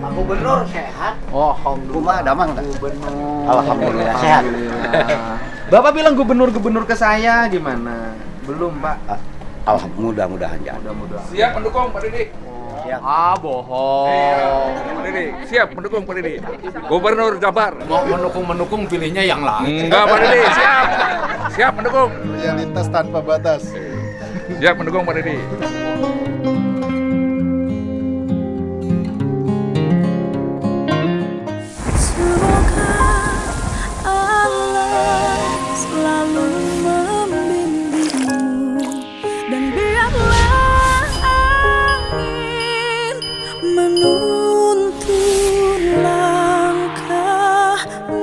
Pak Gubernur sehat. Oh, alhamdulillah. Rumah damang enggak? Gubernur. Alhamdulillah sehat. Bapak bilang gubernur ke saya gimana? Belum, Pak. Mudah-mudahan ya. Mudah-mudahan. Siap mendukung Pak Didi. Siap. Ah, bohong. Pak Didi, siap mendukung Pak Didi. Gubernur Jabar. Mau mendukung pilihnya yang lain. Enggak Pak Didi, siap. Siap mendukung. Loyalitas tanpa batas. Siap mendukung Pak Didi. Semoga Allah selalu membimbingmu dan biarlah angin menuntun langkahmu.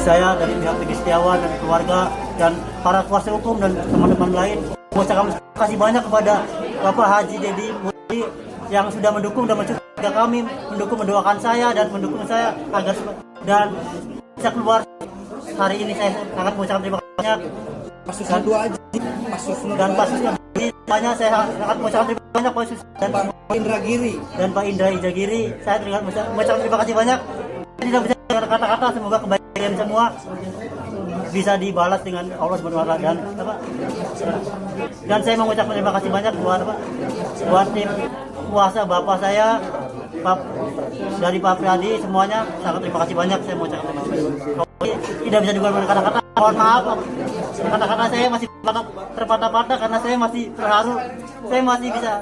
Saya dari pihak Tegi Setiawan dan keluarga dan para kuasa hukum dan teman-teman lain mengucapkan terima kasih banyak kepada Bapak Haji Deddy Mulyadi yang sudah mendukung dan mensupport kami, mendoakan saya dan mendukung saya agar dan bisa keluar hari ini. Saya sangat mengucapkan terima kasih banyak. Pasusnya dua aja. Dan Pasusnya banyak, saya sangat mengucapkan terima kasih banyak Pasus dan Pak Indra Giri. dan Pak Indra Ijagiri. Saya mengucapkan terima kasih banyak. Saya tidak bisa kata-kata, semoga kebaikan semua bisa dibalas dengan Allah SWT dan saya mengucapkan terima kasih banyak buat tim kuasa Bapak saya dari Pak Pradi semuanya, sangat terima kasih banyak. Saya mengucapkan terima kasih. Tidak bisa digunakan kata-kata, mohon maaf kata-kata saya masih terpatah-patah karena saya masih terharu. Saya masih tidak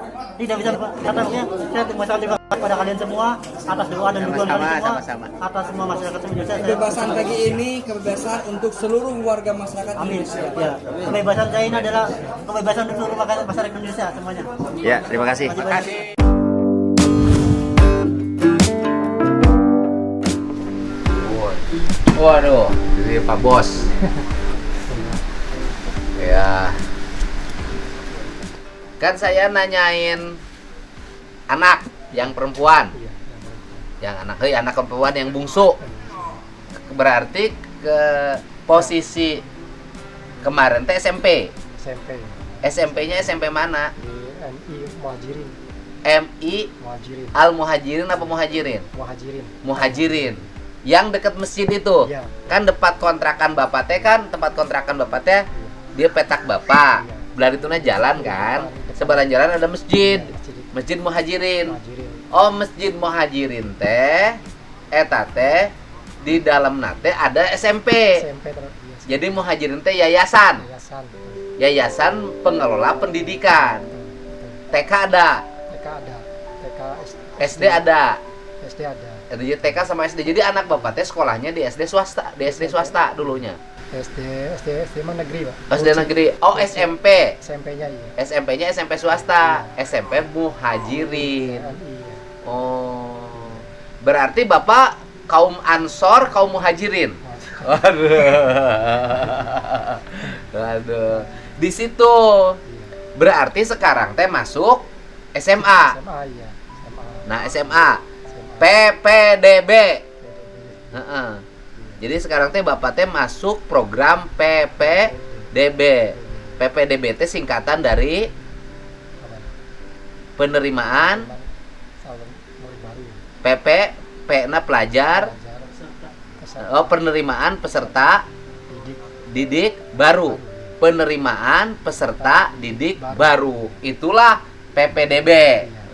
bisa kata-katanya. Saya mengucapkan terima kasih kepada kalian semua atas doa dan dukungan kalian semua, atas semua masyarakat Indonesia. Kebebasan pagi ini kebebasan untuk seluruh warga masyarakat Amin. Indonesia. Ya, kebebasan saya ini adalah kebebasan untuk seluruh masyarakat Indonesia semuanya. Ya, terima kasih. Terima kasih. Waduh, ini Pak Bos. Ya. Kan saya nanyain anak yang perempuan. Yang anak perempuan yang bungsu. Berarti ke posisi kemarin teh SMP. SMP SMP-nya SMP mana? di MI Muhajirin. MI Muhajirin. Al Muhajirin apa Muhajirin? Muhajirin. Muhajirin. Yang dekat masjid itu. Iya. Kan tempat kontrakan Bapak teh dia petak Bapak. Iya. Belah ituna jalan kan. Sebelah jalan ada masjid. Masjid Muhajirin. Muhajirin. Oh, Masjid Muhajirin teh eta teh di dalam nate ada SMP. SMP terus. Jadi Muhajirin teh yayasan. Yayasan. Yayasan pengelola pendidikan. TK ada, TK ada. TK SD ada. SD ada. Ada TK sama SD. Jadi anak Bapak teh sekolahnya di SD swasta dulunya. SD mah negeri, Pak. SD negeri. Oh, SMP. SMP-nya iya. SMP-nya SMP swasta. SMP Muhajirin. MI. Oh. Berarti Bapak kaum Ansor, kaum Muhajirin. Waduh. Di situ. Berarti sekarang teh masuk SMA. SMA iya. SMA. Nah, SMA. PPDB. Heeh. Jadi sekarang teh Bapak teh masuk program PPDB. PPDB teh singkatan dari penerimaan Salur murid baru. PP P-na pelajar. Peserta Oh, penerimaan peserta didik baru. Penerimaan peserta didik baru. Itulah PPDB.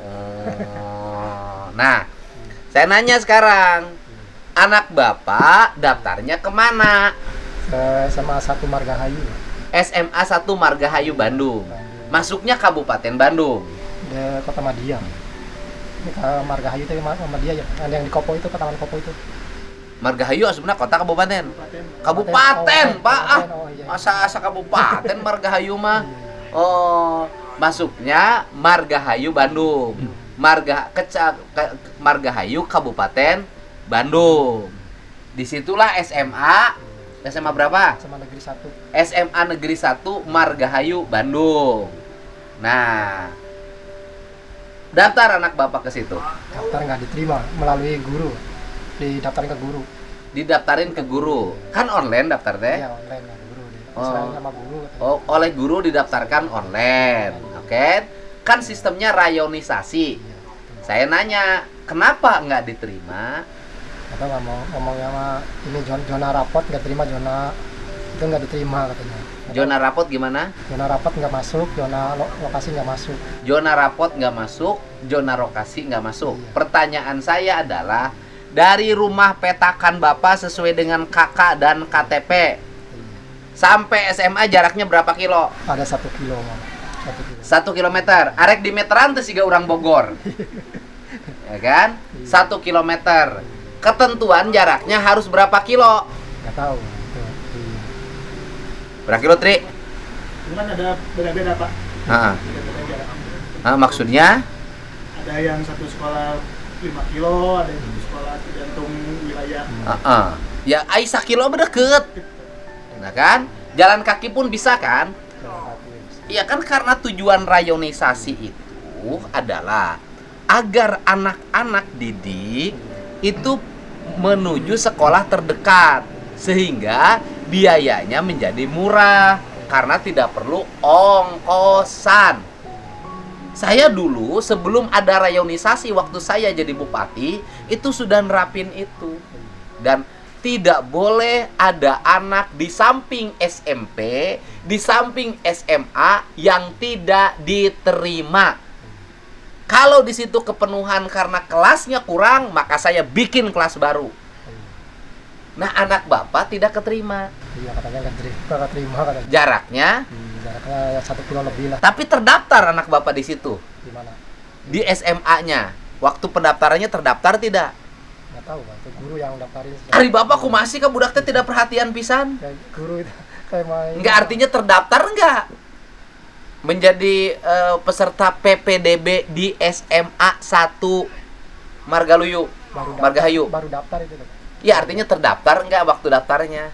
Oh. Nah, saya nanya sekarang, anak Bapak daftarnya kemana? SMA 1 Margahayu. SMA 1 Margahayu Bandung. Masuknya Kabupaten Bandung. Di Kota Madiang. Ini ke Margahayu itu Madiang ya. Yang di Kopo itu, ke Taman Kopo itu. Margahayu sebenarnya kota kabupaten. Kabupaten, Pak. Ah, Oh, iya. masa asa kabupaten Margahayu mah. Oh, masuknya Margahayu Bandung. Margahayu Kabupaten Bandung. Disitulah SMA. SMA berapa? Sama negeri 1. SMA Negeri 1 Margahayu Bandung. Nah, daftar anak Bapak ke situ. Daftar nggak diterima melalui guru. Didaftarin ke guru. Didaftarin ke guru. Kan online daftar teh? Iya, online kan guru. Oh. Selain sama guru. katanya. Oh, oleh guru didaftarkan online. Oke. Kan sistemnya rayonisasi. Iya. Saya nanya, kenapa nggak diterima? Atau nggak mau ngomongnya sama ini zona rapot nggak terima, zona itu nggak diterima katanya. Zona rapot gimana? Zona rapot nggak masuk, zona lokasi nggak masuk. Zona rapot nggak masuk, zona lokasi nggak masuk. Iya. Pertanyaan saya adalah, dari rumah petakan Bapak sesuai dengan KK dan KTP sampai SMA jaraknya berapa kilo? Ada 1 kilo, Mam. 1 kilo. 1 kilometer. Arek di meteran teh siga urang Bogor. Ya kan? 1 kilometer. Ketentuan jaraknya harus berapa kilo? Nggak tahu. Itu. Iya. Berapa kilo, Tri? Itu kan ada beda-beda Pak. Heeh. Beda-beda jarak. Maksudnya? Ada yang satu sekolah 5 kilo, ada yang satu sekolah tergantung wilayah. Ya, ai 1 kilo deket. Nah kan? Jalan kaki pun bisa kan? Iya kan, karena tujuan rayonisasi itu adalah agar anak-anak didik itu menuju sekolah terdekat, sehingga biayanya menjadi murah karena tidak perlu ongkosan. Saya dulu sebelum ada rayonisasi, waktu saya jadi bupati, itu sudah nerapin itu. Dan tidak boleh ada anak di samping SMP, di samping SMA yang tidak diterima. Kalau di situ kepenuhan karena kelasnya kurang, maka saya bikin kelas baru. Nah, anak Bapak tidak keterima. Iya, katanya nggak terima katanya. Jaraknya, Jaraknya 1 kilo lebih lah. tapi terdaftar anak Bapak di situ. Di mana? Di SMA-nya. Waktu pendaftarannya terdaftar tidak? Nggak tahu, Pak. Itu guru yang daftarin. Ari Bapak kumasih ka budak teh tidak perhatian pisan. Kayak guru itu kayak main. Enggak, artinya terdaftar enggak? Menjadi peserta PPDB di SMA 1 Margaluyu, Margahayu. Baru daftar itu. Pak. Ya, artinya terdaftar enggak waktu daftarnya?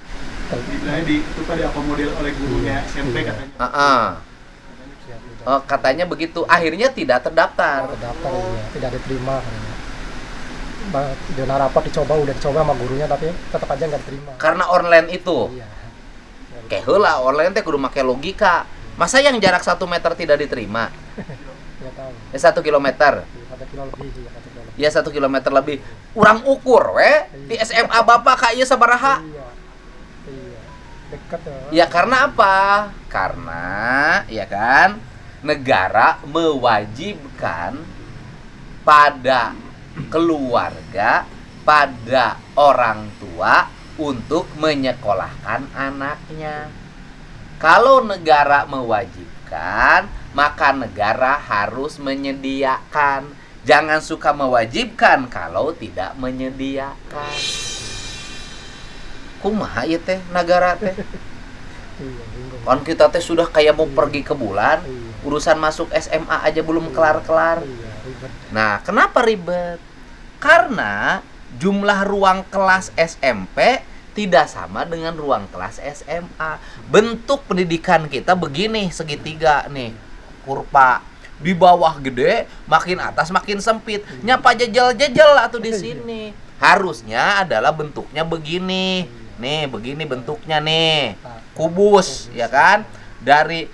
Dibilangnya itu kan diakomodir oleh gurunya SMP katanya. Oh, katanya begitu. Akhirnya tidak terdaftar. Terdaftar iya, tidak diterima katanya. Zona rapot udah dicoba sama gurunya tapi tetap aja nggak diterima. Karena online itu. Iya. Kayak heula online teh kudu make logika. Masa yang jarak 1 meter tidak diterima? Nggak tahu. 1 kilometer. 1 kilo lebih, iya 1 kilo lebih. Ya 1 kilometer lebih. Urang ukur we di SMA Bapak ka ieu sabaraha? Iya. Iya. Dekat Ya ya. karena apa? Karena ya kan negara mewajibkan pada keluarga, pada orang tua untuk menyekolahkan anaknya. Kalau negara mewajibkan, maka negara harus menyediakan. Jangan suka mewajibkan kalau tidak menyediakan. Kumaha ieu teh negara teh? Iya, bingung. Kan kita teh sudah kayak mau pergi ke bulan, Iya. urusan masuk SMA aja belum kelar-kelar. Iya, ribet. Nah, kenapa ribet? Karena jumlah ruang kelas SMP tidak sama dengan ruang kelas SMA. Bentuk pendidikan kita begini, segitiga nih, kurva. Di bawah gede, makin atas makin sempit. Nyapa jejel-jejel atau di sini. Harusnya adalah bentuknya begini. Nih, begini bentuknya nih. Kubus, ya kan? Dari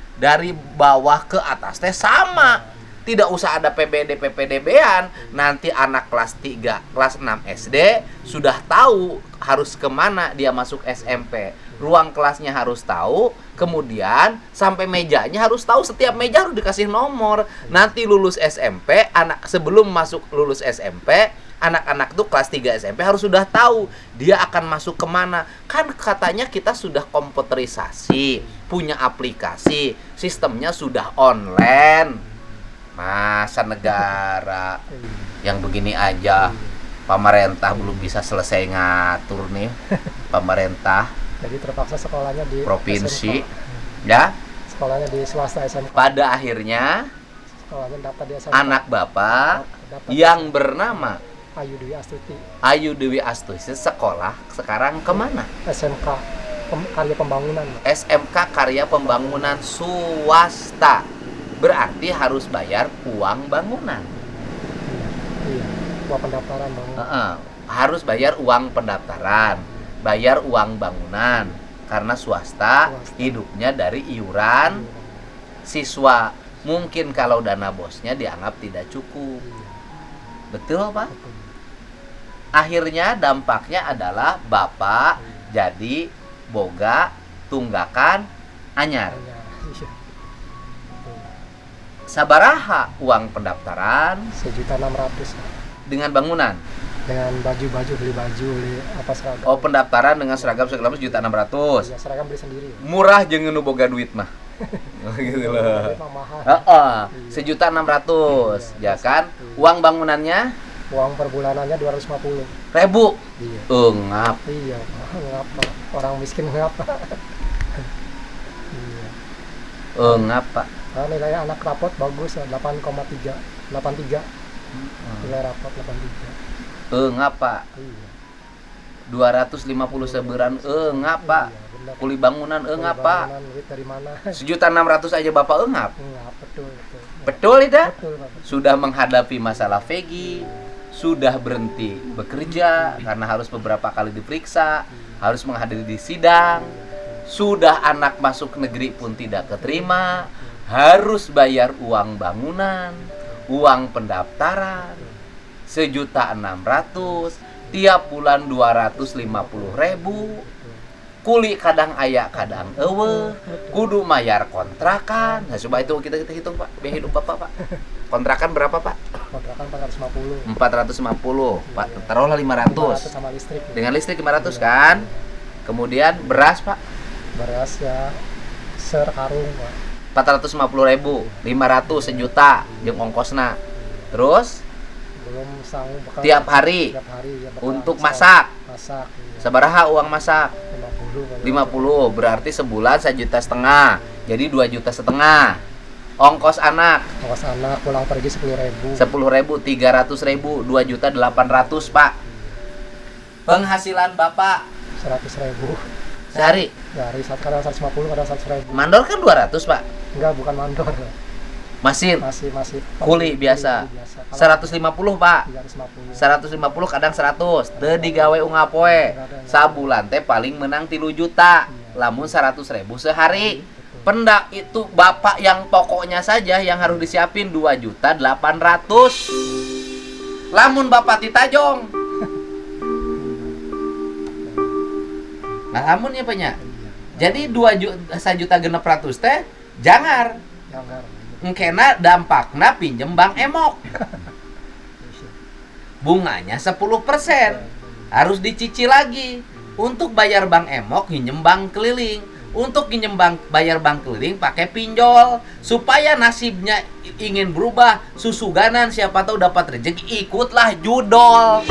bawah ke atas teh sama. Tidak usah ada PPDB-an. Nanti anak kelas 3, kelas 6 SD sudah tahu harus kemana dia masuk SMP. Ruang kelasnya harus tahu. Kemudian sampai mejanya harus tahu. Setiap meja harus dikasih nomor. Nanti lulus SMP, sebelum masuk lulus SMP, anak-anak tuh kelas 3 SMP harus sudah tahu dia akan masuk kemana. Kan katanya kita sudah komputerisasi, punya aplikasi, sistemnya sudah online. Masa negara yang begini aja Pemerintah belum bisa selesai ngatur nih. Pemerintah Jadi terpaksa sekolahnya di provinsi SMK. ya. Sekolahnya di swasta SMK. Pada akhirnya Sekolahnya daftar di SMK. anak bapak Daftar di yang bernama Ayu Dwi Astuti, Ayu Dewi Astuti sekolah sekarang kemana? SMK Karya Pembangunan. SMK Karya Pembangunan swasta. Berarti harus bayar uang bangunan. Iya. Uang pendaftaran bangun. Harus bayar uang pendaftaran, bayar uang bangunan. Karena swasta hidupnya dari iuran siswa. Mungkin kalau dana bosnya dianggap tidak cukup. Betul, Pak? Akhirnya dampaknya adalah bapak jadi boga tunggakan anyar. Iya. Sabaraha uang pendaftaran 1.600.000 dengan bangunan. dengan baju-baju, beli baju, beli apa seragam. Oh, pendaftaran dengan seragam segala macam 1.600.000. Ya, seragam beli sendiri. Murah jeung nu boga duit mah. Gitu loh. Duit mah mahal. Heeh, 1.600.000 ya kan? Uang bangunannya Uang per bulanannya 250. ribu. Iya. Ngap. Iya, ngapa? Orang miskin ngapa? Iya. Ngap, Pak. Nah, nilai anak rapot bagus, 8,3, 83. Nilai rapot 83. Ngap, Pak. Iya. 250 sebulan ngap, Pak. Iya, benar. Kuli bangunan ngap, Pak. Bangunan, duit dari mana? 1.600.000 aja Bapak ngap. Ngap, betul, betul. Betul tidak? Betul, Pak. Sudah menghadapi masalah Vegi, sudah berhenti bekerja karena harus beberapa kali diperiksa, harus menghadiri di sidang, sudah anak masuk negeri pun tidak keterima, harus bayar uang bangunan, uang pendaftaran, 1.600.000, tiap bulan 250.000, kuli kadang aya kadang eueuh, kudu mayar kontrakan. Nah, coba itu kita hitung, Pak, biaya hidup Bapak, Pak. Kontrakan berapa, Pak? Kontrakan 450. 450, Pak. Taruhlah 500. Sama listrik. Dengan listrik 500 kan? Kemudian beras, Pak, Beras ya sekarung, Pak. 450.000, 500 sejuta jeung ongkosna. Terus Belum sanggup bekal tiap hari tiap hari ya, bekal untuk sekolah. masak. Masak. Iya. Sabaraha uang masak? 50. 50, berarti sebulan 1,5 juta. Jadi 2,5 juta. Ongkos anak Ongkos anak pulang pergi 10.000. 10.000, 300.000, 2.800.000, Pak. Penghasilan Bapak 100.000. sehari Dari kadang 150, kadang 100.000. mandor kan 200, Pak. Enggak, bukan mandor. Mesin Masih kuli biasa. 150, Pak. 350. 150 kadang 100 teu digawe ungap poe. Sabulan teh paling menang 3 juta. Lamun 100.000 sehari. Pendak itu Bapak yang pokoknya saja yang harus disiapin 2.800.000. Lamun Bapak ditajong. Nah, lamun ya Pak nya. Jadi 1.600.000 teh jangar. Jangan. Engkena dampakna pinjem Bank Emok. Bunganya 10%. Harus dicicil lagi. Untuk bayar Bank Emok pinjem bank keliling. Untuk pinjem bayar bank keliling pakai pinjol. Supaya nasibnya ingin berubah, susuganan siapa tahu dapat rezeki, ikutlah judol.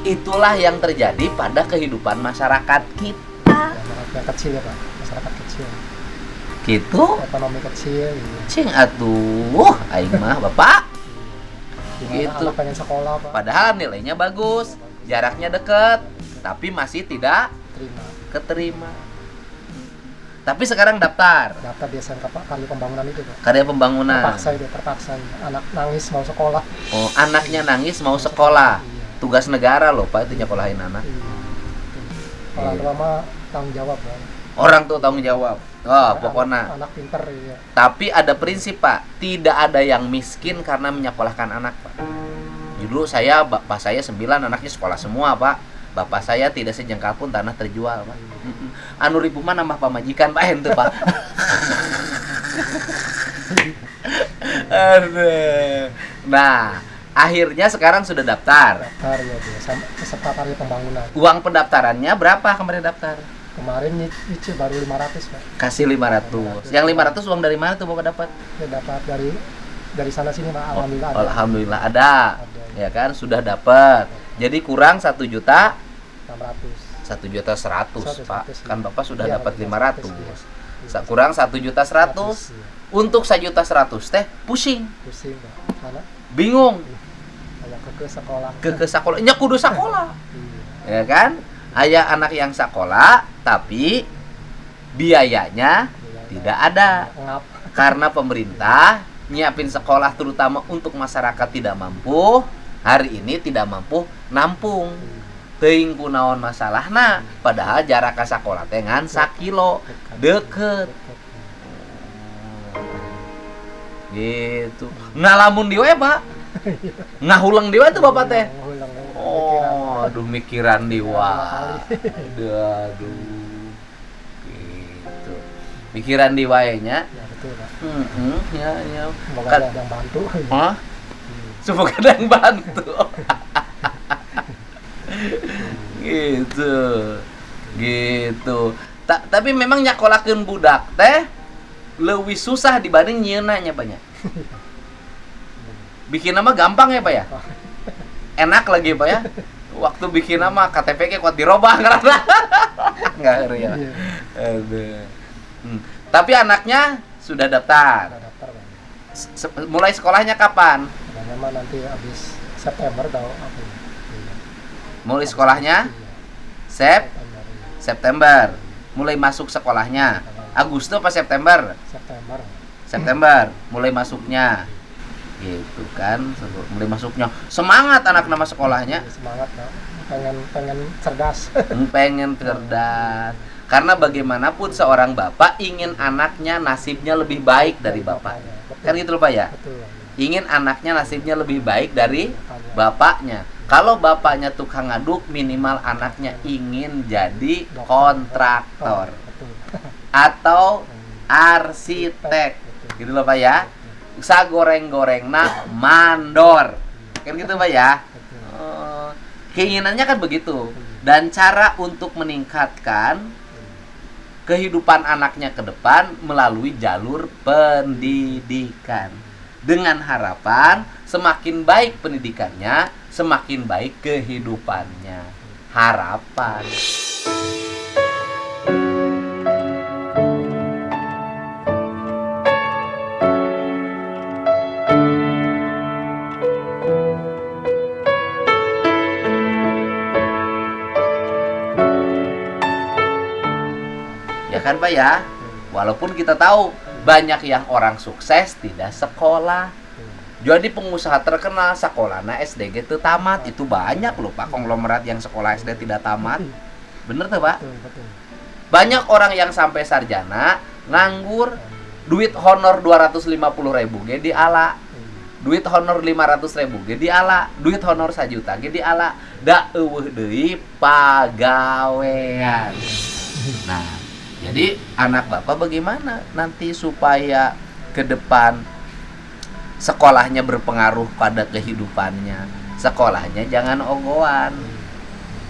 Itulah yang terjadi pada kehidupan masyarakat kita. Masyarakat kecil ya, Pak. Masyarakat kecil. Gitu. Ekonomi kecil. Iya. Cing atuh, aing mah Bapak. Gimana Gitu. anak pengen sekolah, Pak? Padahal nilainya bagus, jaraknya deket, tapi masih tidak Terima. keterima. Tapi sekarang daftar Daftar di SMK, Pak, Karya Pembangunan itu, Pak. karya pembangunan. Terpaksa. Anak nangis mau sekolah. Oh, anaknya nangis mau sekolah. Iya. Tugas negara loh Pak itu nyekolahin anak. Iya. Orang tua mah tanggung jawab, Pak. Orang tuh tanggung jawab. Oh, pokoknya. Anak pinter, iya. Tapi ada prinsip Pak, tidak ada yang miskin karena menyekolahkan anak Pak. Dulu saya, bapak saya 9 anaknya sekolah semua Pak. Bapak saya tidak sejengkal pun tanah terjual Pak. Anu ribu mah nambah pamajikan Pak ente Pak. Aduh. Nah, Akhirnya sekarang sudah daftar. daftar ya dia sama peserta karya pembangunan. Uang pendaftarannya berapa kemarin daftar? Kemarin nyicil baru 500 Pak. Kasih 500. Yang 500 uang dari mana tuh Bapak dapat? Ya dapat dari sana sini Pak, alhamdulillah ada. Alhamdulillah ada. Ada. Ya kan sudah dapat. Jadi kurang 1 juta 600. 1 juta 100 Pak. 100, Kan Bapak sudah iya, dapat 100, 500. iya. Kurang 1 juta 100. Iya. Untuk 1 juta 100 teh pusing, Pusing Pak. Karena bingung kayak ke sekolah. ke sekolah. Nya kudu sekolah. Iya. Ya kan? Aya anak yang sekolah tapi biayanya tidak ada. Ngap. Karena pemerintah nyiapin sekolah terutama untuk masyarakat tidak mampu, hari ini tidak mampu nampung. Teuing kunaon masalahna, padahal jarak ka sakola teh ngan 1 kilo, deket. Gitu. Ngalamun di we, Pak. Ngahulang di we tuh Bapak teh. Ngulang. Oh, aduh mikiran di wae. Aduh. Gitu. Mikiran di wae nya. Ya betul Pak. Ya. Semoga Kan- ada yang bantu. Hah? Semoga ada yang bantu. Gitu. Tapi memang nyakolakeun budak teh leuwih susah dibanding nyieunna nya banyak. Bikin nama gampang ya Pak ya? Enak lagi Pak ya? Waktu bikin nama KTP ke kuat dirobah karena nggak ngeri ya. Iya. Aduh. Tapi anaknya sudah daftar. Ada daftar Pak. Mulai sekolahnya kapan? Katanya mah nanti habis September tahu apa ya. Iya. Mulai sekolahnya September. Iya. September. Mulai masuk sekolahnya Agustus apa September? September. September mulai masuknya. Gitu kan, mulai masuknya. Semangat anak nama sekolahnya. Semangat Pak. Pengen cerdas. Pengen cerdas. Karena bagaimanapun seorang bapak ingin anaknya nasibnya lebih baik dari bapaknya. Betul. Kan gitu loh Pak ya? Betul. Ingin anaknya nasibnya lebih baik dari bapaknya. Kalau bapaknya tukang ngaduk, minimal anaknya ingin jadi kontraktor Betul. atau arsitek. Gitu loh Pak ya. Sagoreng-gorengna mandor. Kan gitu Pak ya. Keinginannya kan begitu. Dan cara untuk meningkatkan kehidupan anaknya ke depan melalui jalur pendidikan. Dengan harapan semakin baik pendidikannya, semakin baik kehidupannya. Harapan. Ya kan Pak ya? Walaupun kita tahu banyak yang orang sukses tidak sekolah. Jadi pengusaha terkenal sekolahnya SDG itu tamat. Itu banyak loh Pak konglomerat yang sekolah SD tidak tamat. Bener tuh Pak? Betul. Banyak orang yang sampai sarjana nganggur, duit honor 250.000 ge diala. Duit honor 500.000 ge diala, duit honor 1 juta ge diala. Da eueuh deui pagawean. Nah, jadi anak Bapak bagaimana nanti supaya ke depan sekolahnya berpengaruh pada kehidupannya. Sekolahnya jangan ogohan.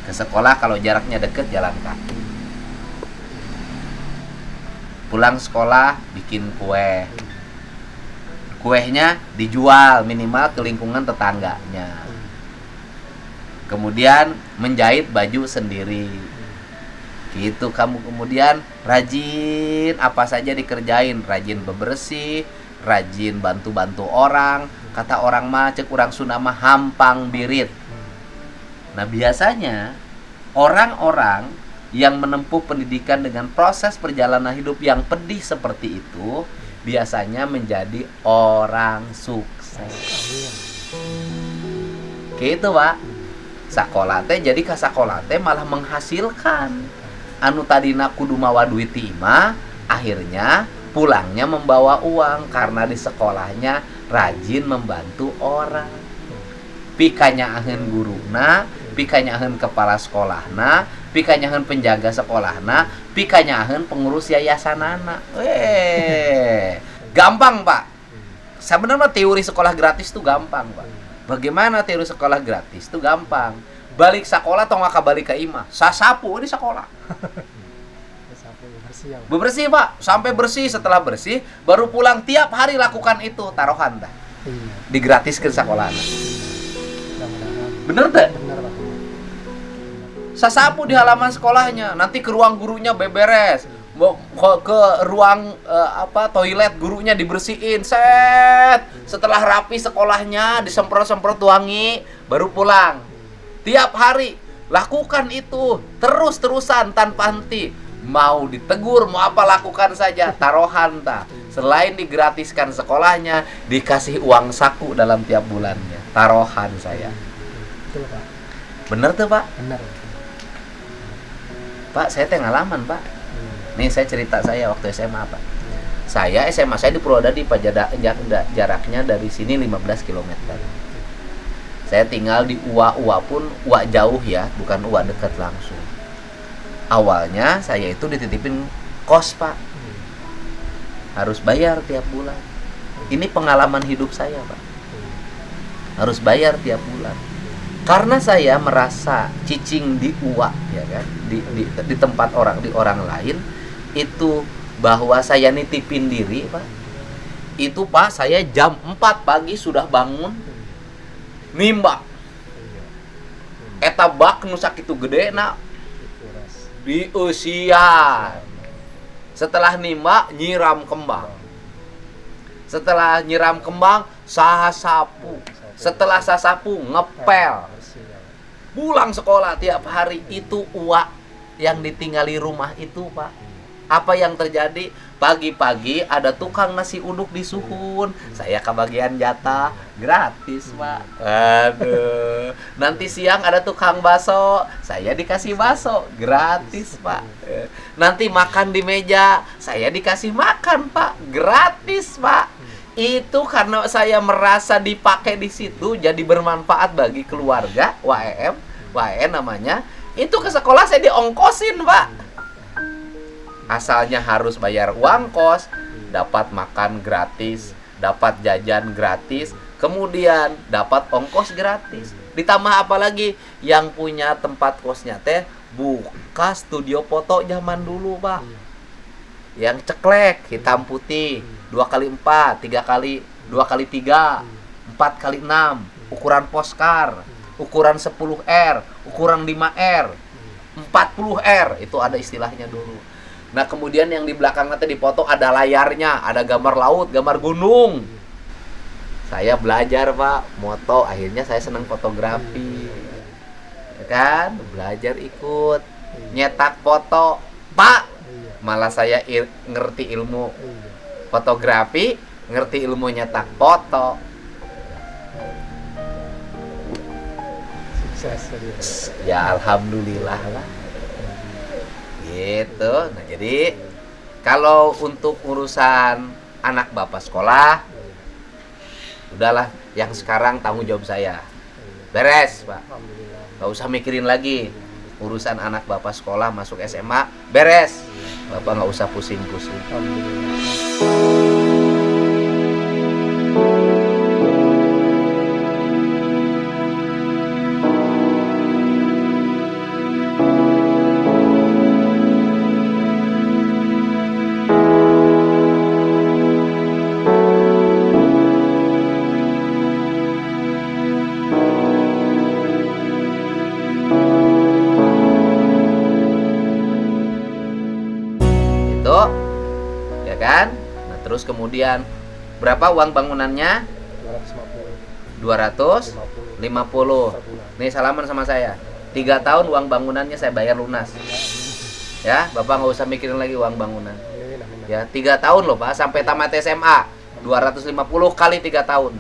Ke sekolah kalau jaraknya deket jalan kaki. Pulang sekolah bikin kue. Kuenya dijual minimal ke lingkungan tetangganya. Kemudian menjahit baju sendiri. Gitu kamu kemudian rajin apa saja dikerjain, rajin bebersih, rajin bantu-bantu orang. Kata orang mah cek urang Sunda mah hampang birit. Nah, biasanya orang-orang yang menempuh pendidikan dengan proses perjalanan hidup yang pedih seperti itu biasanya menjadi orang sukses. Gitu Pak. Sakola teh jadi ka sakola teh malah menghasilkan. Anu tadina kudu mawa duit ti imah, akhirnya pulangnya membawa uang karena di sekolahnya rajin membantu orang. Pikanyaeun guruna, pikanyaeun kepala sekolahna, pikanyaeun penjaga sekolahna, pikanyaeun pengurus yayasanana. Gampang Pak. Sebenarnya teori sekolah gratis tuh gampang Pak. Bagaimana tiru sekolah gratis? Itu gampang. Balik sekolah atau nggak balik ke imah? Sasapu di sekolah. Bersih ya. Bebersih Pak, sampai bersih. Setelah bersih, baru pulang tiap hari lakukan itu taruhan dah. Iya. Digratiskan sekolah. Mudah-mudahan Bener deh. benar Pak. Sasapu di halaman sekolahnya, nanti ke ruang gurunya beberes, ke ruang toilet gurunya dibersihin, set. Setelah rapi sekolahnya disemprot-semprot wangi, baru pulang. Tiap hari lakukan itu terus-terusan tanpa henti. Mau ditegur, mau apa lakukan saja, taruhan ta. Selain digratiskan sekolahnya, dikasih uang saku dalam tiap bulannya. Taruhan saya. Betul Pak. Bener tuh Pak? Benar. Pak, saya teh ngalaman Pak. Nih saya cerita saya waktu SMA Pak. Saya SMA saya di Purwodadi Pak, jaraknya dari sini 15 km. Saya tinggal di Uwa pun Uwa jauh ya, bukan Uwa dekat langsung. Awalnya saya itu dititipin kos Pak. Harus bayar tiap bulan. Ini pengalaman hidup saya Pak. Harus bayar tiap bulan. Karena saya merasa cicing di uak, ya kan, di tempat di orang lain, itu bahwa saya nitipin diri Pak. Itu Pak, saya jam 4 pagi sudah bangun, nimba. Eta bak nusak itu gede nak, di usia. Setelah nimba, nyiram kembang. Setelah nyiram kembang, sasapu. Setelah sasapu, ngepel. Pulang sekolah tiap hari. Itu uak yang ditinggali rumah itu Pak. Apa yang terjadi? Pagi-pagi ada tukang nasi uduk di Suhun, saya kebagian jatah gratis Pak. Aduh. Nanti siang ada tukang bakso, saya dikasih bakso gratis Pak. Nanti makan di meja, saya dikasih makan Pak, gratis Pak. Itu karena saya merasa dipakai di situ, jadi bermanfaat bagi keluarga. WAEN namanya. Itu ke sekolah saya diongkosin Pak. Asalnya harus bayar uang kos, dapat makan gratis, dapat jajan gratis, kemudian dapat ongkos gratis. Ditambah apa lagi? Yang punya tempat kosnya teh buka studio foto zaman dulu Pak. Yang ceklek, hitam putih, 2x4, 2x3, 4x6, ukuran poskar, ukuran 10R, ukuran 5R, 40R, itu ada istilahnya dulu. Nah kemudian yang di belakang nanti dipoto ada layarnya, ada gambar laut, gambar gunung. Saya belajar Pak, moto, akhirnya saya senang fotografi, ya kan? Belajar ikut, nyetak foto, Pak. Malah saya ngerti ilmu fotografi, ngerti ilmu nyetak foto. Sukses. Ya alhamdulillah lah. Gitu. Nah jadi kalau untuk urusan anak bapak sekolah, udahlah, yang sekarang tanggung jawab saya. Beres Pak. Gak usah mikirin lagi urusan anak bapak sekolah masuk SMA, beres. Bapak gak usah pusing-pusing. Ya kan? Nah, terus kemudian berapa uang bangunannya? 250. Nih salaman sama saya. 3 tahun uang bangunannya saya bayar lunas. Ya, Bapak nggak usah mikirin lagi uang bangunan. Ya, 3 tahun loh Pak, sampai tamat SMA. 250 kali 3 tahun.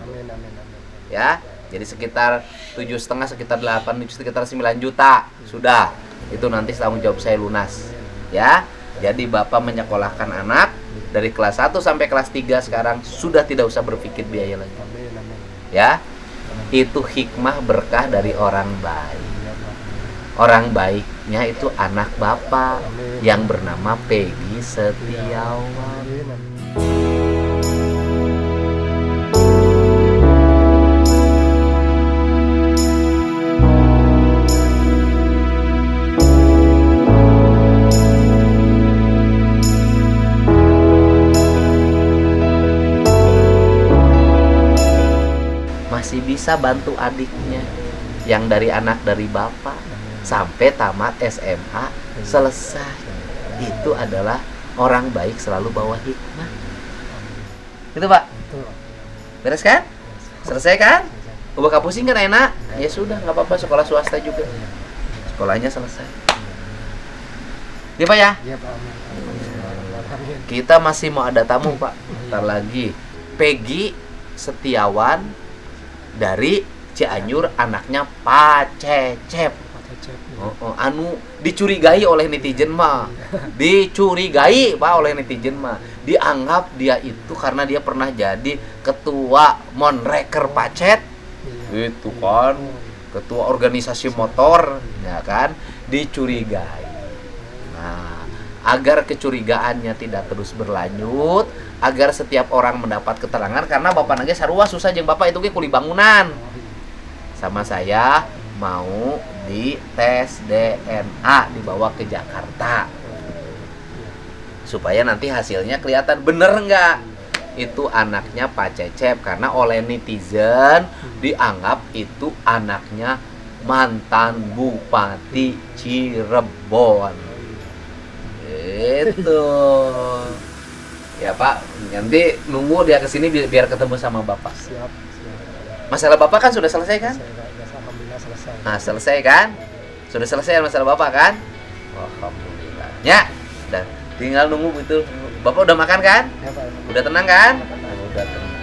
Ya, jadi sekitar 7,5, sekitar 8, sekitar 9 juta. Sudah. Itu nanti tanggung jawab saya lunas. Ya. Jadi Bapak menyekolahkan anak dari kelas 1 sampai kelas 3 sekarang sudah tidak usah berpikir biaya lagi. Ya. Itu hikmah berkah dari orang baik. Orang baiknya itu anak Bapak yang bernama Peggy Setiawan. bisa bantu adiknya yang dari anak dari bapak sampai tamat SMA selesai. Itu adalah orang baik selalu bawa hikmah. Itu Pak. Beres kan? Selesai kan? Ubah pusing kan enak? Ya sudah, nggak apa-apa, sekolah swasta juga. Sekolahnya selesai. Ya Pak ya? Iya Pak. Amin. Kita masih mau ada tamu Pak. Ntar lagi. Peggy Setiawan dari Cianjur, anaknya Pak Cecep. Anu dicurigai oleh netizen mah. Dicurigai Pak oleh netizen mah. Dianggap dia itu karena dia pernah jadi ketua Monreker Pacet. Itu kan. Ketua organisasi motor, ya kan? Dicurigai. Nah, agar kecurigaannya tidak terus berlanjut, agar setiap orang mendapat keterangan, karena bapak nage sarua susah jeung bapak itu ge kuli bangunan. Sama saya mau di tes DNA dibawa ke Jakarta. Supaya nanti hasilnya kelihatan bener nggak itu anaknya Pak Cecep, karena oleh netizen dianggap itu anaknya mantan Bupati Cirebon. Itu ya Pak, nanti nunggu dia kesini biar ketemu sama bapak. Siap. Masalah bapak kan sudah selesai kan? Alhamdulillah selesai. Nah selesai kan? Sudah selesai masalah bapak kan? Alhamdulillah. Ya, dan tinggal nunggu itu. Bapak udah makan kan? Ya Pak. Udah tenang kan? Udah tenang.